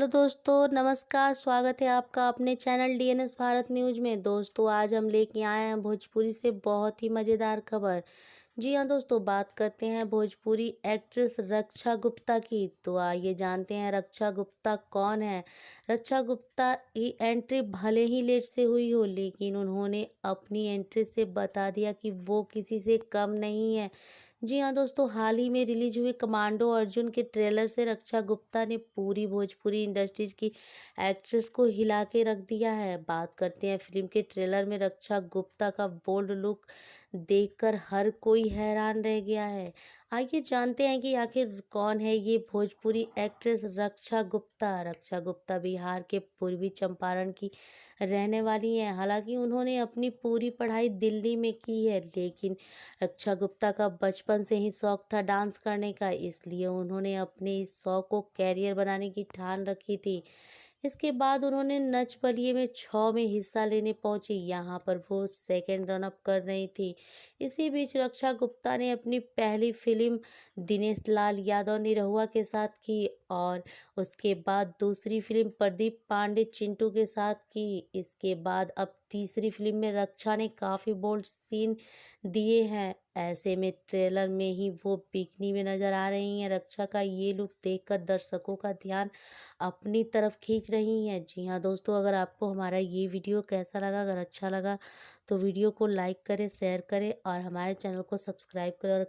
Hello दोस्तों, नमस्कार। स्वागत है आपका अपने चैनल डीएनएस भारत न्यूज़ में। दोस्तों, आज हम लेके आए हैं भोजपुरी से बहुत ही मज़ेदार खबर। जी हाँ दोस्तों, बात करते हैं भोजपुरी एक्ट्रेस रक्षा गुप्ता की। तो आइए जानते हैं रक्षा गुप्ता कौन है। रक्षा गुप्ता की एंट्री भले ही लेट से हुई हो, लेकिन उन्होंने अपनी एंट्री से बता दिया कि वो किसी से कम नहीं है। जी हाँ दोस्तों, हाल ही में रिलीज हुए कमांडो अर्जुन के ट्रेलर से रक्षा गुप्ता ने पूरी भोजपुरी इंडस्ट्रीज की एक्ट्रेस को हिला के रख दिया है। बात करते हैं फिल्म के ट्रेलर में रक्षा गुप्ता का बोल्ड लुक देखकर हर कोई हैरान रह गया है। आइए जानते हैं कि आखिर कौन है ये भोजपुरी एक्ट्रेस रक्षा गुप्ता। रक्षा गुप्ता बिहार के पूर्वी चंपारण की रहने वाली हैं। हालांकि उन्होंने अपनी पूरी पढ़ाई दिल्ली में की है, लेकिन रक्षा गुप्ता का बचपन से ही शौक था डांस करने का, इसलिए उन्होंने अपने इस शौक को कैरियर बनाने की ठान रखी थी। इसके बाद उन्होंने नच बलिए में 6 में हिस्सा लेने पहुंची। यहाँ पर वो सेकंड रन अप कर रही थी। इसी बीच रक्षा गुप्ता ने अपनी पहली फिल्म दिनेश लाल यादव निरहुआ के साथ की और उसके बाद दूसरी फिल्म प्रदीप पांडे चिंटू के साथ की। इसके बाद अब तीसरी फिल्म में रक्षा ने काफ़ी बोल्ड सीन दिए हैं। ऐसे में ट्रेलर में ही वो बिकनी में नजर आ रही हैं। रक्षा का ये लुक देखकर दर्शकों का ध्यान अपनी तरफ खींच रही हैं। जी हाँ दोस्तों, अगर आपको हमारा ये वीडियो कैसा लगा, अगर अच्छा लगा तो वीडियो को लाइक करें, शेयर करें और हमारे चैनल को सब्सक्राइब करें और